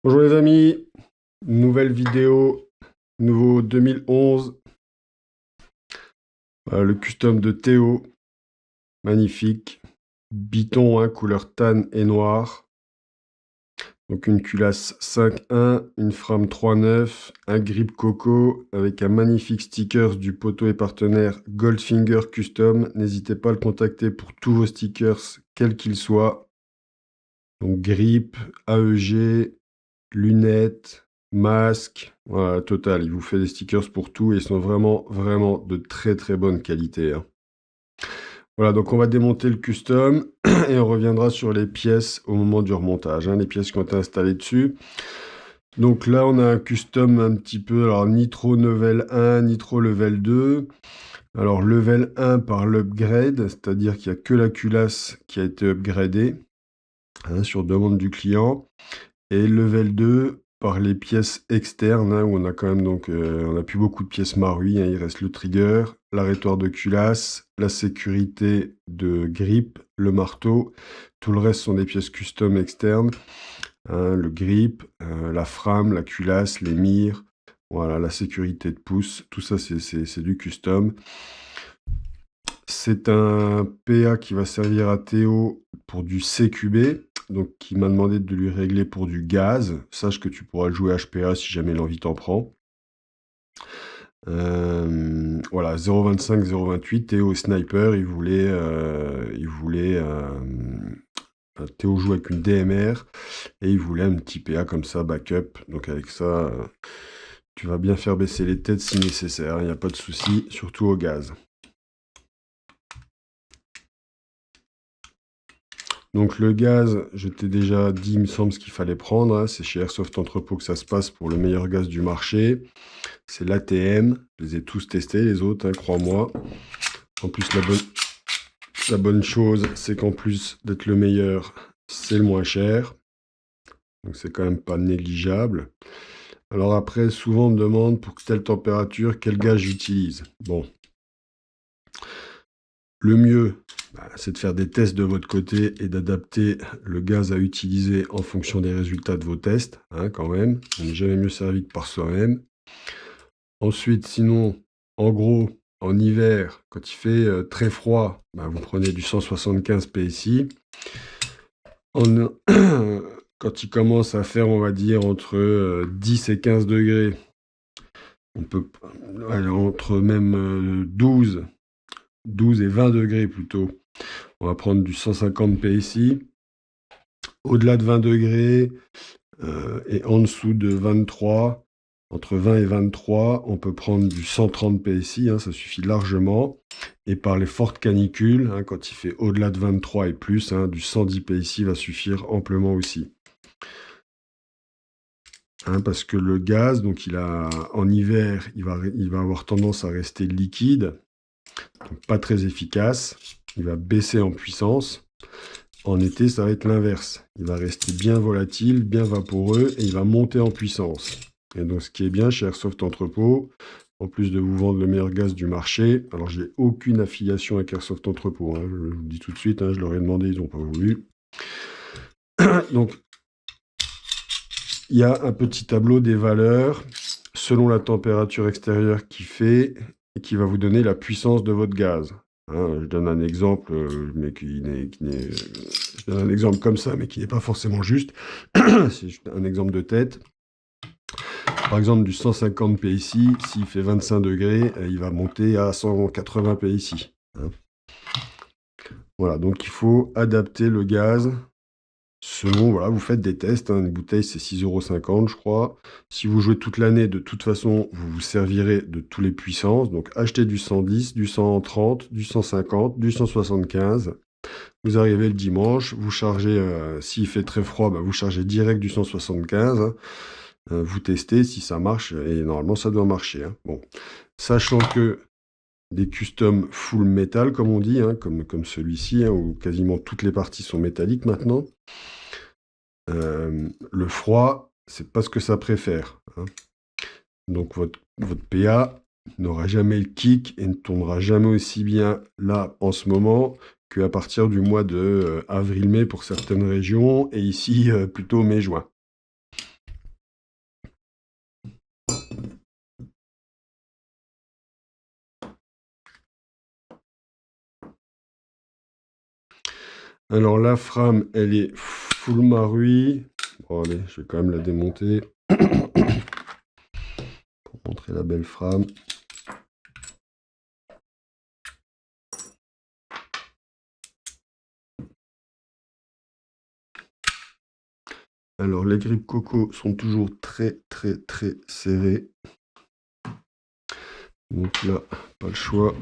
Bonjour les amis, nouvelle vidéo, nouveau 2011, le custom de Théo, magnifique, biton, hein, couleur tan et noir, donc une culasse 5.1, une frame 3.9, un grip coco avec un magnifique stickers du poteau et partenaire Goldfinger Custom. N'hésitez pas à le contacter pour tous vos stickers, quels qu'ils soient, donc grip, AEG, lunettes, masques, voilà, total. Il vous fait des stickers pour tout et ils sont vraiment, vraiment de très, très bonne qualité, hein. Voilà, donc on va démonter le custom et on reviendra sur les pièces au moment du remontage, hein, les pièces qui ont été installées dessus. Donc là, on a un custom un petit peu, alors ni trop level 1, ni trop level 2. Alors level 1 par l'upgrade, c'est-à-dire qu'il n'y a que la culasse qui a été upgradée, hein, sur demande du client. Et level 2 par les pièces externes, hein, où on a quand même donc on n'a plus beaucoup de pièces marouilles, hein. Il reste le trigger, l'arrêtoir de culasse, la sécurité de grip, le marteau. Tout le reste sont des pièces custom externes, hein, le grip, la frame, la culasse, les mires, voilà, la sécurité de pouce. Tout ça, c'est du custom. C'est un PA qui va servir à Théo pour du CQB, donc qui m'a demandé de lui régler pour du gaz. Sache que tu pourras le jouer HPA si jamais l'envie t'en prend. Voilà, 0,25, 0,28. Théo sniper, Théo joue avec une DMR et il voulait un petit PA comme ça, backup. Donc avec ça, tu vas bien faire baisser les têtes si nécessaire, il n'y a pas de souci, surtout au gaz. Donc le gaz, je t'ai déjà dit, il me semble, ce qu'il fallait prendre, hein. C'est chez Airsoft Entrepôt que ça se passe pour le meilleur gaz du marché. C'est l'ATM. Je les ai tous testés, les autres, hein, crois-moi. En plus, la bonne chose, c'est qu'en plus d'être le meilleur, c'est le moins cher. Donc c'est quand même pas négligeable. Alors après, souvent on me demande pour telle température, quel gaz j'utilise. Bon. Le mieux, c'est de faire des tests de votre côté et d'adapter le gaz à utiliser en fonction des résultats de vos tests, hein, quand même. On n'est jamais mieux servi que par soi-même. Ensuite, sinon, en gros, en hiver, quand il fait très froid, vous prenez du 175 PSI. Quand il commence à faire, on va dire, entre 10 et 15 degrés, on peut aller entre même 12 et 20 degrés plutôt. On va prendre du 150 PSI. Au-delà de 20 degrés et en dessous de 23, entre 20 et 23, on peut prendre du 130 PSI, hein, ça suffit largement. Et par les fortes canicules, hein, quand il fait au-delà de 23 et plus, hein, du 110 PSI va suffire amplement aussi. Hein, parce que le gaz, donc en hiver, il va avoir tendance à rester liquide, donc pas très efficace. Il va baisser en puissance. En été, ça va être l'inverse. Il va rester bien volatile, bien vaporeux, et il va monter en puissance. Et donc, ce qui est bien chez Airsoft Entrepôt, en plus de vous vendre le meilleur gaz du marché, alors j'ai aucune affiliation avec Airsoft Entrepôt, hein, je vous le dis tout de suite, hein, je leur ai demandé, ils n'ont pas voulu. Donc, il y a un petit tableau des valeurs selon la température extérieure qu'il fait et qui va vous donner la puissance de votre gaz. Hein, je donne un exemple, mais je donne un exemple comme ça, mais qui n'est pas forcément juste. C'est juste un exemple de tête. Par exemple, du 150 PSI, s'il fait 25 degrés, il va monter à 180 PSI. Hein. Voilà, donc il faut adapter le gaz selon, voilà, vous faites des tests, hein, une bouteille c'est 6,50 €, je crois. Si vous jouez toute l'année, de toute façon, vous vous servirez de toutes les puissances. Donc achetez du 110, du 130, du 150, du 175. Vous arrivez le dimanche, vous chargez, s'il fait très froid, vous chargez direct du 175. Hein. Vous testez si ça marche, et normalement ça doit marcher. Hein. Bon, sachant que des customs full metal, comme on dit, hein, comme celui-ci, hein, où quasiment toutes les parties sont métalliques maintenant. Le froid, c'est pas ce que ça préfère. Hein. Donc votre PA n'aura jamais le kick et ne tournera jamais aussi bien là en ce moment qu'à partir du mois de avril-mai pour certaines régions et ici plutôt mai-juin. Alors la frame, elle est full marui. Bon allez, je vais quand même la démonter pour montrer la belle frame. Alors les grippes coco sont toujours très serrées. Donc là, pas le choix.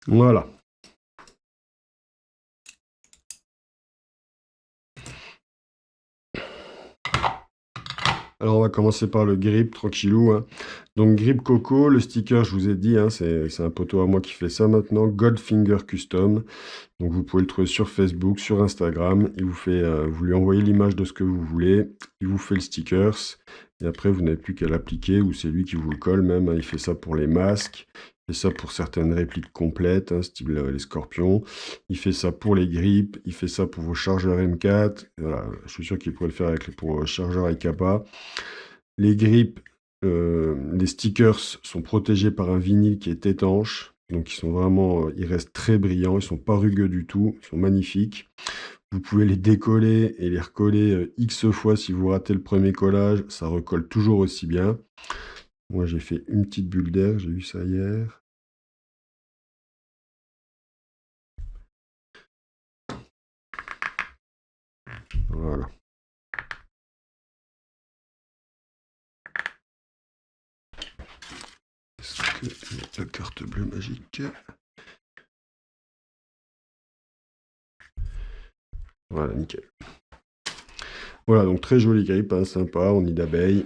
Voilà. Alors on va commencer par le grip, tranquillou. Hein. Donc grip coco, le sticker, je vous ai dit, hein, c'est un poteau à moi qui fait ça maintenant. Goldfinger Custom. Donc vous pouvez le trouver sur Facebook, sur Instagram. Il vous fait, vous lui envoyez l'image de ce que vous voulez. Il vous fait le stickers. Et après, vous n'avez plus qu'à l'appliquer ou c'est lui qui vous le colle même. Hein. Il fait ça pour les masques. Il fait ça pour certaines répliques complètes, hein, style les scorpions. Il fait ça pour les grippes. Il fait ça pour vos chargeurs M4. Voilà, je suis sûr qu'il pourrait le faire pour vos chargeurs IKPA. Les grippes, les stickers sont protégés par un vinyle qui est étanche. Donc ils sont vraiment, ils restent très brillants. Ils sont pas rugueux du tout. Ils sont magnifiques. Vous pouvez les décoller et les recoller X fois si vous ratez le premier collage. Ça recolle toujours aussi bien. Moi, j'ai fait une petite bulle d'air, j'ai vu ça hier. Voilà. Est-ce que la carte bleue magique? Voilà, nickel. Voilà, donc très joli grippe, hein, sympa, on nid d'abeille.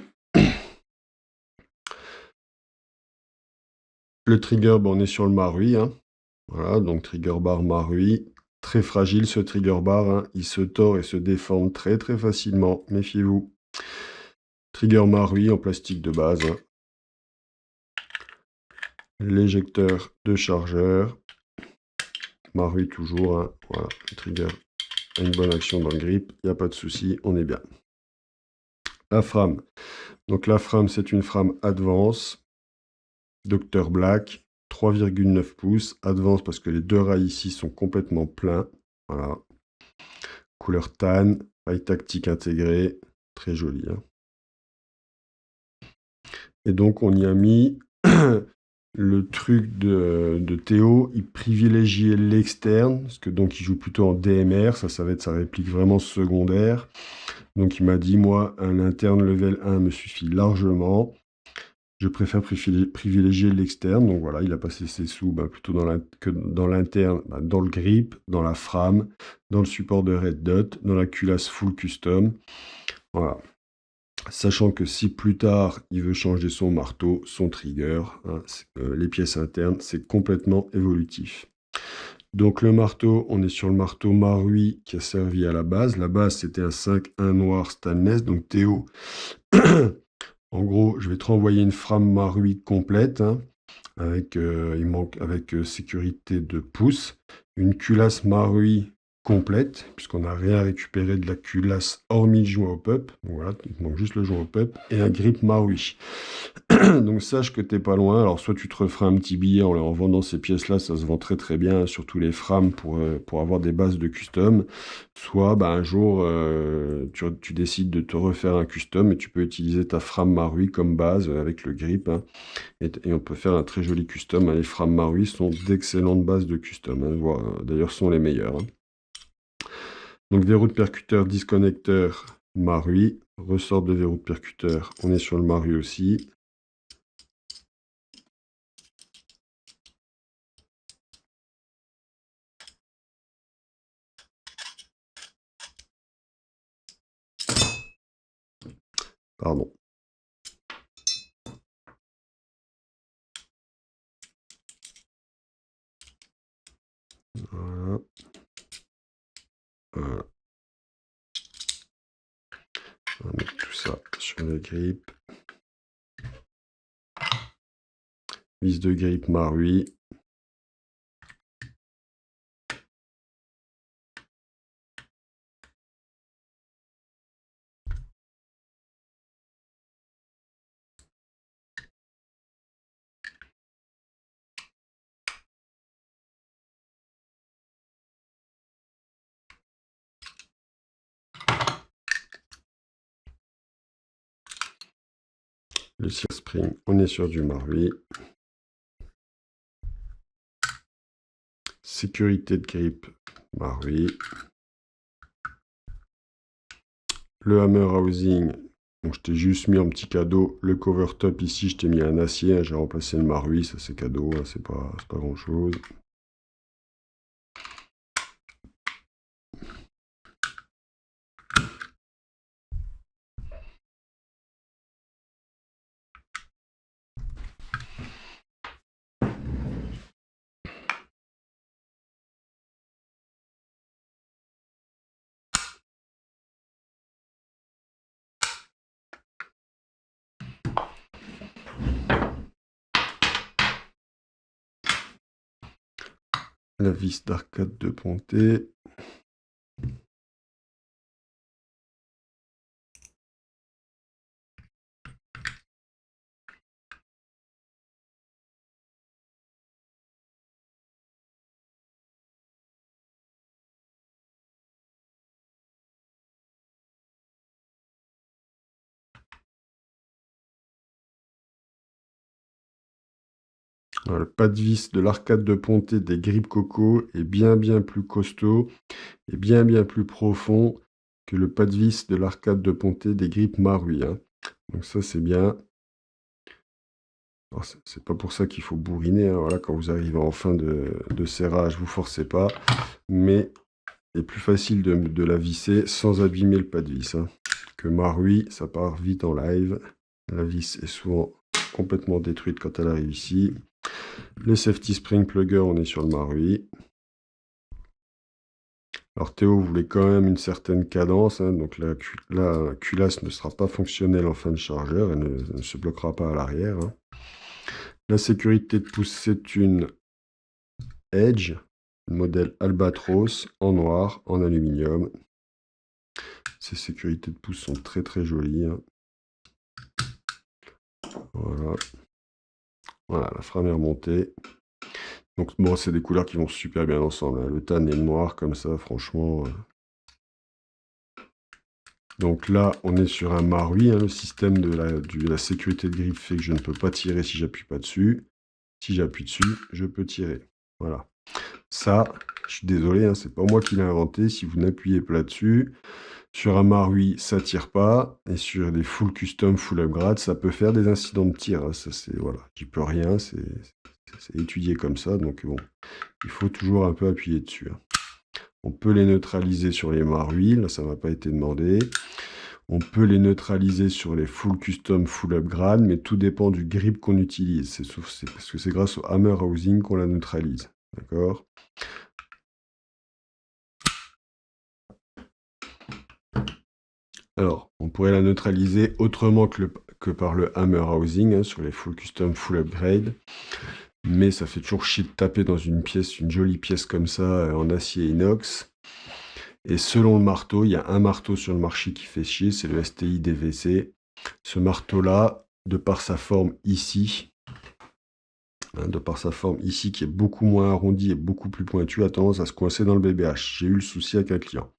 Le trigger, on est sur le marui. Hein. Voilà, donc trigger bar marui. Très fragile ce trigger bar, hein. Il se tord et se déforme très facilement, méfiez-vous. Trigger marui en plastique de base. Hein. L'éjecteur de chargeur. Marui toujours, hein. Voilà, le trigger a une bonne action dans le grip, il n'y a pas de souci, on est bien. La frame. Donc la frame, c'est une frame Advance. Dr Black, 3,9 pouces. Advance parce que les deux rails ici sont complètement pleins. Voilà. Couleur tan, rail tactique intégré. Très joli. Hein. Et donc on y a mis le truc de Théo, il privilégiait l'externe, parce que donc il joue plutôt en DMR, ça va être sa réplique vraiment secondaire. Donc il m'a dit, moi, un interne level 1 me suffit largement. Je préfère privilégier l'externe. Donc voilà, il a passé ses sous plutôt que dans l'interne, dans le grip, dans la frame, dans le support de Red Dot, dans la culasse full custom. Voilà. Sachant que si plus tard, il veut changer son marteau, son trigger, hein, les pièces internes, c'est complètement évolutif. Donc le marteau, on est sur le marteau Marui qui a servi à la base. La base, c'était un 5-1 noir stainless. Donc Théo, en gros, je vais te renvoyer une frame Marui complète, hein, avec, sécurité de pouce. Une culasse Marui complète, puisqu'on n'a rien récupéré de la culasse hormis le joint au pup. Voilà, il manque juste le joint au pup et un grip Marui. Donc sache que t'es pas loin. Alors soit tu te referas un petit billet en vendant ces pièces-là, ça se vend très très bien, surtout les frames pour avoir des bases de custom. Soit un jour tu décides de te refaire un custom et tu peux utiliser ta frame Marui comme base avec le grip. Hein, et on peut faire un très joli custom. Hein. Les frames Marui sont d'excellentes bases de custom. Hein, d'ailleurs sont les meilleures. Hein. Donc verrou de percuteur, disconnecteur, Marui. Ressort de verrou de percuteur, on est sur le Marui aussi. Pardon. Voilà. Voilà. On va mettre tout ça sur le grip. Vis de grip Marui. Le Sear Spring, on est sur du Marui. Sécurité de grip Marui. Le hammer housing, donc je t'ai juste mis en petit cadeau le cover top ici, je t'ai mis un acier, hein, j'ai remplacé le Marui, ça c'est cadeau, hein, c'est pas grand chose. La vis d'arcade de Pontet. Le pas de vis de l'arcade de Pontet des grippes Coco est bien plus costaud et bien plus profond que le pas de vis de l'arcade de Pontet des grippes Marui. Hein. Donc ça c'est bien. C'est pas pour ça qu'il faut bourriner. Hein. Voilà, quand vous arrivez en fin de serrage, vous forcez pas. Mais il est plus facile de la visser sans abîmer le pas de vis. Hein. Que Marui, ça part vite en live. La vis est souvent complètement détruite quand elle arrive ici. Le safety spring plugger, on est sur le Marui. Alors Théo voulait quand même une certaine cadence, hein, donc la culasse ne sera pas fonctionnelle en fin de chargeur, elle ne se bloquera pas à l'arrière. Hein. La sécurité de pouce, c'est une Edge, modèle Albatros, en noir, en aluminium. Ces sécurités de pouce sont très jolies. Hein. Voilà. Voilà, la frame est remontée. Donc bon, c'est des couleurs qui vont super bien ensemble. Hein. Le tan et le noir comme ça, franchement. Donc là, on est sur un Marui. Hein. Le système de la sécurité de griffe fait que je ne peux pas tirer si j'appuie pas dessus. Si j'appuie dessus, je peux tirer. Voilà. Ça, je suis désolé, hein, c'est pas moi qui l'ai inventé. Si vous n'appuyez pas là-dessus, sur un Marui, ça tire pas. Et sur des full custom, full upgrade, ça peut faire des incidents de tir. Hein. Ça, c'est voilà, j'y peux rien. C'est étudié comme ça. Donc bon, il faut toujours un peu appuyer dessus. Hein. On peut les neutraliser sur les Marui. Là, ça m'a pas été demandé. On peut les neutraliser sur les full custom, full upgrade, mais tout dépend du grip qu'on utilise. C'est parce que c'est grâce au hammer housing qu'on la neutralise. D'accord ? Alors, on pourrait la neutraliser autrement que par le hammer housing, hein, sur les full custom, full upgrade. Mais ça fait toujours chier de taper dans une pièce, une jolie pièce comme ça, en acier inox. Et selon le marteau, il y a un marteau sur le marché qui fait chier, c'est le STI DVC. Ce marteau-là, de par sa forme ici, qui est beaucoup moins arrondi et beaucoup plus pointu, a tendance à se coincer dans le BBH. J'ai eu le souci avec un client.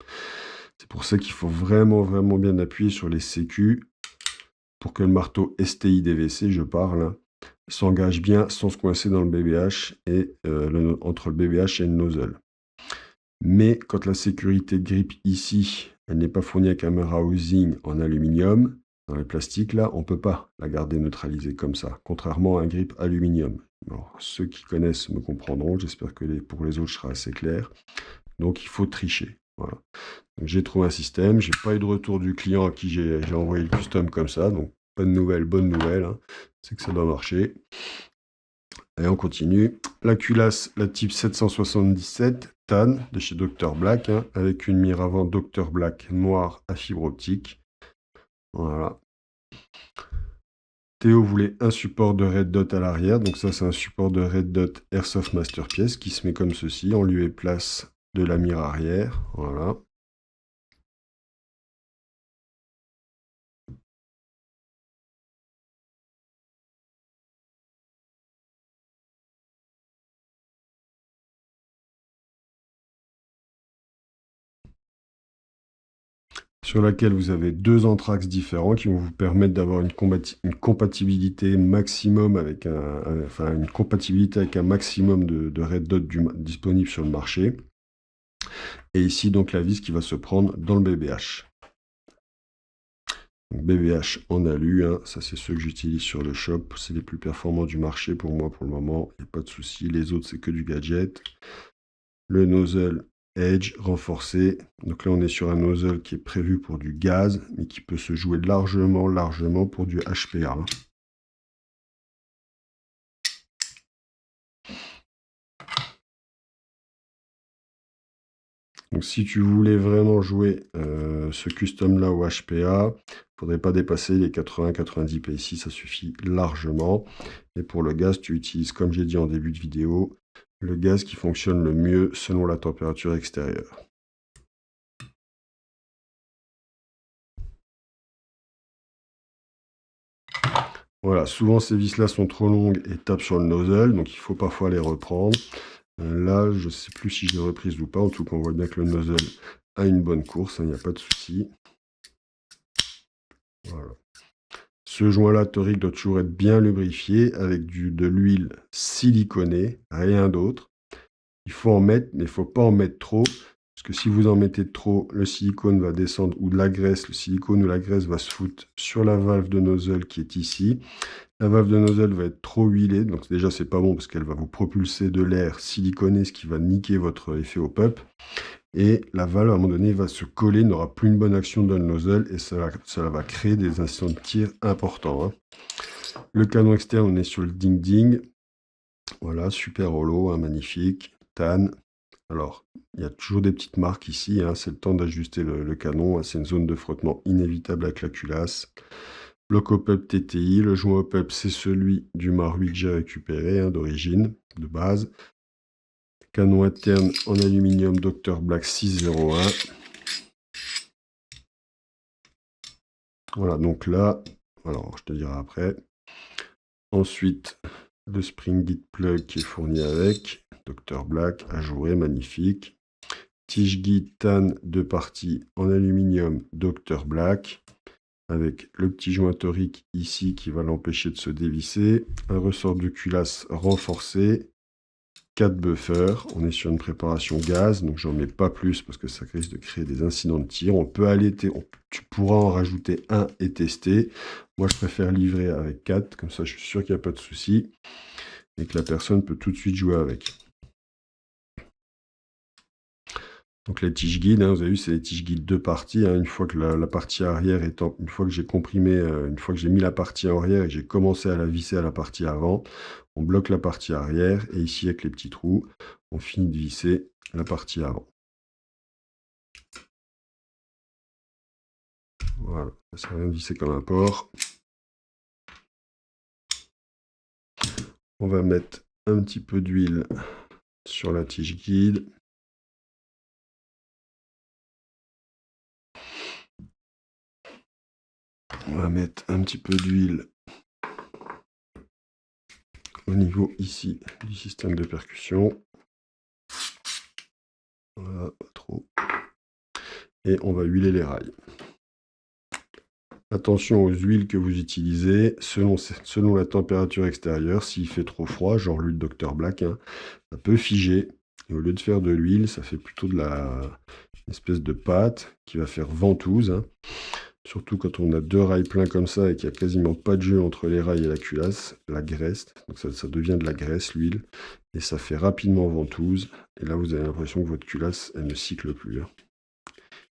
C'est pour ça qu'il faut vraiment, vraiment bien appuyer sur les sécu pour que le marteau STI DVC, je parle, s'engage bien sans se coincer dans le BBH et entre le BBH et le nozzle. Mais quand la sécurité de grip ici, elle n'est pas fournie avec un housing en aluminium, dans les plastiques là, on ne peut pas la garder neutralisée comme ça, contrairement à un grip aluminium. Alors, ceux qui connaissent me comprendront, j'espère que pour les autres, je serai assez clair. Donc il faut tricher. Voilà. J'ai trouvé un système, j'ai pas eu de retour du client à qui j'ai envoyé le custom comme ça, donc bonne nouvelle, hein. C'est que ça doit marcher. Et on continue. La culasse, la type 777 TAN de chez Dr Black, hein, avec une mire avant Dr Black noire à fibre optique. Voilà. Théo voulait un support de Red Dot à l'arrière, donc ça c'est un support de Red Dot Airsoft Masterpiece qui se met comme ceci en lieu et place de la mire arrière. Voilà. Sur laquelle vous avez deux anthrax différents qui vont vous permettre d'avoir une compatibilité maximum avec une compatibilité avec un maximum de red dot disponible sur le marché. Et ici donc la vis qui va se prendre dans le BBH. Donc, BBH en alu, hein, ça c'est ceux que j'utilise sur le shop, c'est les plus performants du marché pour moi pour le moment, il n'y a pas de souci. Les autres c'est que du gadget. Le nozzle Edge renforcé. Donc là, on est sur un nozzle qui est prévu pour du gaz, mais qui peut se jouer largement pour du HPA. Donc si tu voulais vraiment jouer ce custom-là au HPA, il ne faudrait pas dépasser les 80-90 PSI, ça suffit largement. Et pour le gaz, tu utilises, comme j'ai dit en début de vidéo, le gaz qui fonctionne le mieux selon la température extérieure. Voilà, souvent ces vis-là sont trop longues et tapent sur le nozzle, donc il faut parfois les reprendre. Là, je ne sais plus si je l'ai reprise ou pas, en tout cas on voit bien que le nozzle a une bonne course, il n'y a pas de souci. Voilà. Ce joint-là, torique, doit toujours être bien lubrifié avec de l'huile siliconée, rien d'autre. Il faut en mettre, mais il ne faut pas en mettre trop, parce que si vous en mettez trop, le silicone va descendre, ou de la graisse, le silicone ou la graisse va se foutre sur la valve de nozzle qui est ici. La valve de nozzle va être trop huilée, donc déjà c'est pas bon parce qu'elle va vous propulser de l'air siliconé, ce qui va niquer votre effet au pop. Et la valve à un moment donné va se coller, n'aura plus une bonne action dans le nozzle et ça va créer des incidents de tir importants, hein. Le canon externe, on est sur le ding-ding. Voilà, super holo, hein, magnifique. TAN. Alors, il y a toujours des petites marques ici, hein, c'est le temps d'ajuster le canon, hein, c'est une zone de frottement inévitable avec la culasse. Bloc op-up TTI, le joint op-up c'est celui du Marui que j'ai récupéré, hein, d'origine, de base. Canon interne en aluminium Dr Black 601. Voilà, donc là, alors je te dirai après. Ensuite, le spring git plug qui est fourni avec, Dr Black, ajouré, magnifique. Tige guide TAN 2 parties en aluminium Dr Black, avec le petit joint torique ici qui va l'empêcher de se dévisser. Un ressort de culasse renforcé. 4 buffers. On est sur une préparation gaz, donc j'en mets pas plus parce que ça risque de créer des incidents de tir. On peut aller, tu pourras en rajouter un et tester. Moi, je préfère livrer avec 4, comme ça je suis sûr qu'il n'y a pas de souci et que la personne peut tout de suite jouer avec. Donc les tiges guides, hein, vous avez vu, c'est les tiges guides deux parties, hein. Une fois que la partie arrière étant, une fois que j'ai comprimé, une fois que j'ai mis la partie arrière et que j'ai commencé à la visser à la partie avant, on bloque la partie arrière et ici avec les petits trous, on finit de visser la partie avant. Voilà, ça vient de visser comme un porc. On va mettre un petit peu d'huile sur la tige guide. On va mettre un petit peu d'huile au niveau ici du système de percussion. Voilà, pas trop. Et on va huiler les rails. Attention aux huiles que vous utilisez, selon la température extérieure. S'il fait trop froid, genre l'huile Dr Black, hein, ça peut figer. Et au lieu de faire de l'huile, ça fait plutôt une espèce de pâte qui va faire ventouse, hein. Surtout quand on a 2 rails pleins comme ça et qu'il n'y a quasiment pas de jeu entre les rails et la culasse, la graisse. Donc ça devient de la graisse, l'huile, et ça fait rapidement ventouse. Et là, vous avez l'impression que votre culasse, elle ne cycle plus, hein.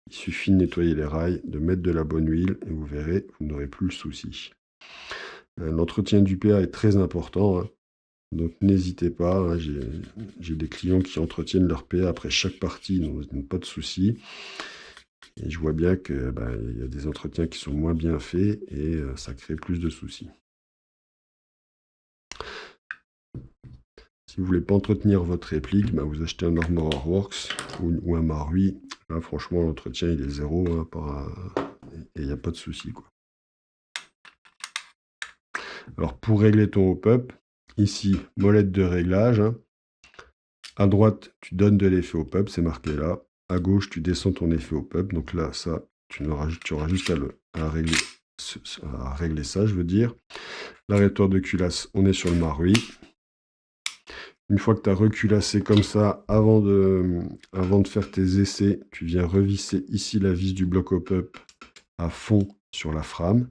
Il suffit de nettoyer les rails, de mettre de la bonne huile, et vous verrez, vous n'aurez plus le souci. L'entretien du PA est très important, hein. Donc n'hésitez pas, hein, j'ai des clients qui entretiennent leur PA après chaque partie, ils n'ont pas de souci. Et je vois bien que y a des entretiens qui sont moins bien faits et ça crée plus de soucis. Si vous voulez pas entretenir votre réplique, vous achetez un Armor Works ou un Marui. Là, franchement, l'entretien il est zéro, hein, et il n'y a pas de souci, quoi. Alors pour régler ton hop-up, ici, molette de réglage, hein. À droite, tu donnes de l'effet hop-up, c'est marqué là. À gauche, tu descends ton effet hop-up. Donc là, ça, tu auras juste à régler ça, je veux dire. L'arrêteur de culasse, on est sur le Marui. Une fois que tu as reculassé comme ça, avant de faire tes essais, tu viens revisser ici la vis du bloc hop-up à fond sur la frame.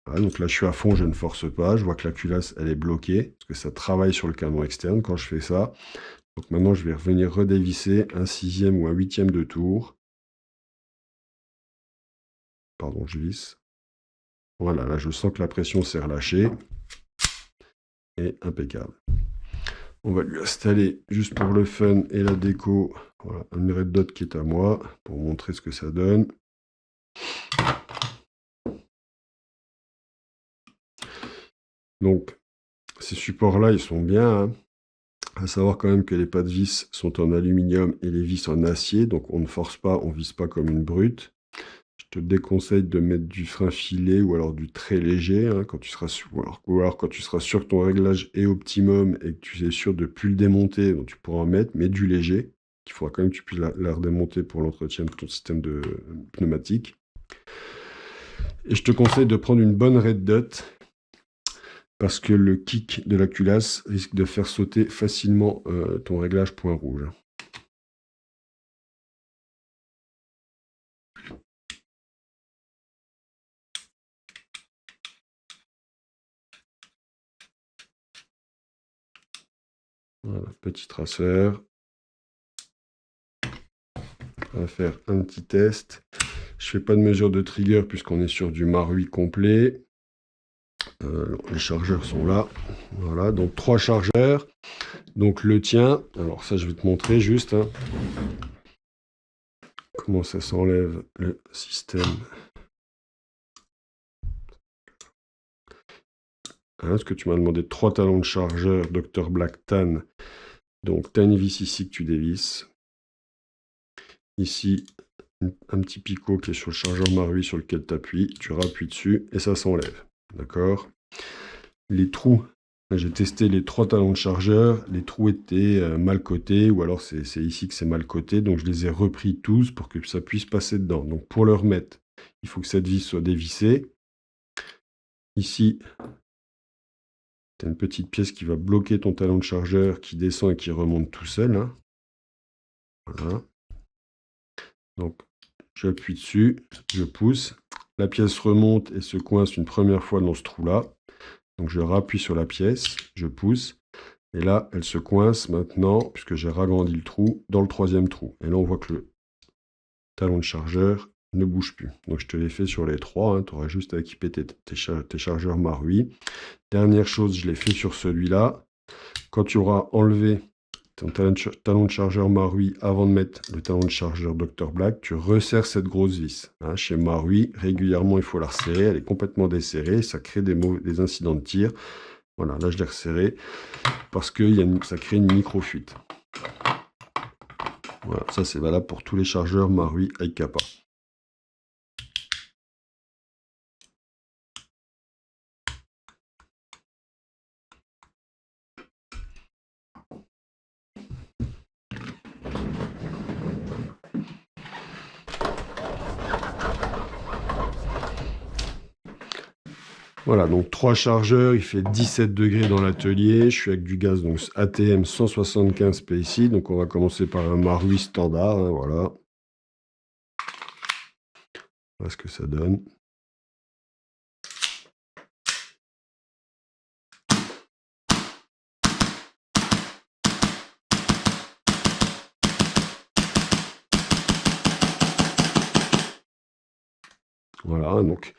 Voilà, donc là, je suis à fond, je ne force pas. Je vois que la culasse, elle est bloquée, parce que ça travaille sur le canon externe quand je fais ça. Donc maintenant, je vais revenir redévisser un 6e ou un 8e de tour. Pardon, je visse. Voilà, là, je sens que la pression s'est relâchée. Et impeccable. On va lui installer, juste pour le fun et la déco, voilà, une red dot qui est à moi, pour montrer ce que ça donne. Donc, ces supports-là, ils sont bien, hein. À savoir quand même que les pas de vis sont en aluminium et les vis en acier, donc on ne force pas, on ne visse pas comme une brute. Je te déconseille de mettre du frein filé ou alors du très léger, hein, quand tu seras ou alors quand tu seras sûr que ton réglage est optimum et que tu es sûr de ne plus le démonter, donc tu pourras en mettre, mais du léger. Il faudra quand même que tu puisses la redémonter pour l'entretien de ton système de pneumatique. Et je te conseille de prendre une bonne red dot, parce que le kick de la culasse risque de faire sauter facilement ton réglage point rouge. Voilà, petit traceur. On va faire un petit test. Je fais pas de mesure de trigger puisqu'on est sur du Marui complet. Les chargeurs sont là. Voilà, donc 3 chargeurs. Donc le tien, alors ça je vais te montrer juste, hein, comment ça s'enlève le système. Hein, parce que tu m'as demandé 3 talons de chargeur Dr Black Tan. Donc tu as une vis ici que tu dévisses. Ici, un petit picot qui est sur le chargeur Marui sur lequel tu appuies. Tu rappuies dessus et ça s'enlève. D'accord? Les trous, j'ai testé les 3 talons de chargeur. Les trous étaient mal cotés, ou alors c'est ici que c'est mal coté. Donc je les ai repris tous pour que ça puisse passer dedans. Donc pour le remettre, il faut que cette vis soit dévissée. Ici, tu as une petite pièce qui va bloquer ton talon de chargeur qui descend et qui remonte tout seul, hein. Voilà. Donc j'appuie dessus, je pousse. La pièce remonte et se coince une première fois dans ce trou-là. Donc je rappuie sur la pièce, je pousse. Et là, elle se coince maintenant, puisque j'ai ragrandi le trou, dans le 3e trou. Et là, on voit que le talon de chargeur ne bouge plus. Donc je te l'ai fait sur les 3, hein. Tu auras juste à équiper tes chargeurs Marui. Dernière chose, je l'ai fait sur celui-là. Quand tu auras enlevé ton talon de chargeur Marui avant de mettre le talon de chargeur Dr Black, tu resserres cette grosse vis. Hein, chez Marui, régulièrement, il faut la resserrer. Elle est complètement desserrée. Ça crée des incidents de tir. Voilà, là, je l'ai resserré parce que ça crée une micro-fuite. Voilà, ça, c'est valable pour tous les chargeurs Marui Aikapa. Voilà, donc 3 chargeurs, il fait 17 degrés dans l'atelier. Je suis avec du gaz, donc ATM 175 PSI. Donc on va commencer par un Marui standard, hein, voilà. Voilà ce que ça donne. Voilà, donc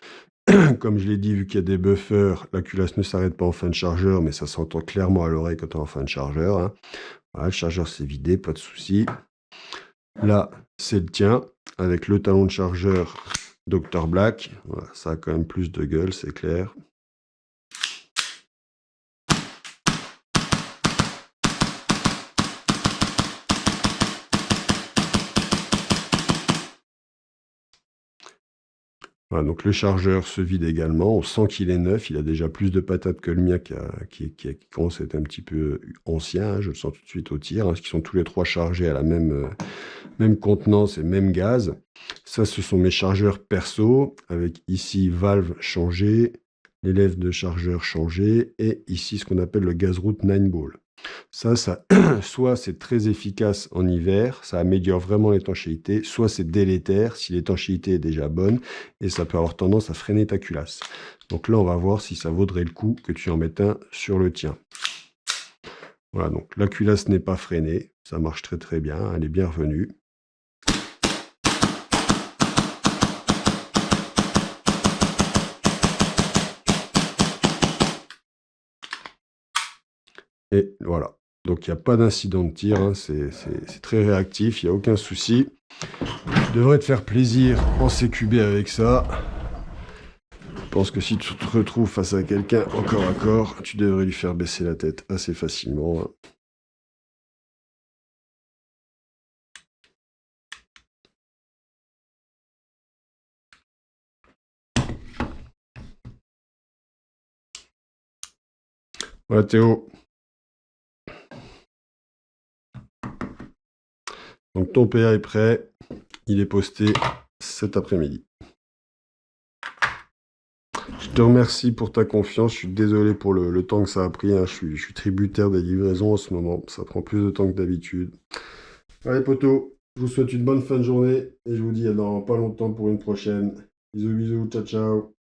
comme je l'ai dit, vu qu'il y a des buffers, la culasse ne s'arrête pas en fin de chargeur, mais ça s'entend clairement à l'oreille quand on est en fin de chargeur, hein. Voilà, le chargeur s'est vidé, pas de souci. Là, c'est le tien, avec le talon de chargeur Dr Black. Voilà, ça a quand même plus de gueule, c'est clair. Voilà, donc le chargeur se vide également. On sent qu'il est neuf. Il a déjà plus de patates que le mien qui commence à être un petit peu ancien, hein. Je le sens tout de suite au tir, hein, parce qu'ils sont tous les trois chargés à la même contenance et même gaz. Ça, ce sont mes chargeurs perso, avec ici valve changée, les lèvres de chargeur changées, et ici ce qu'on appelle le Gazroot 9 ball. Ça, soit c'est très efficace en hiver, ça améliore vraiment l'étanchéité, soit c'est délétère si l'étanchéité est déjà bonne, et ça peut avoir tendance à freiner ta culasse. Donc là, on va voir si ça vaudrait le coup que tu en mettes un sur le tien. Voilà, donc la culasse n'est pas freinée, ça marche très très bien, elle est bien revenue. Et voilà. Donc il n'y a pas d'incident de tir, hein. C'est très réactif, il n'y a aucun souci. Tu devrais te faire plaisir en CQB avec ça. Je pense que si tu te retrouves face à quelqu'un en corps à corps, tu devrais lui faire baisser la tête assez facilement, hein. Voilà Théo. Donc ton PA est prêt, il est posté cet après-midi. Je te remercie pour ta confiance, je suis désolé pour le temps que ça a pris, hein. Je suis tributaire des livraisons en ce moment, ça prend plus de temps que d'habitude. Allez poteau, je vous souhaite une bonne fin de journée et je vous dis à dans pas longtemps pour une prochaine. Bisous bisous, ciao ciao.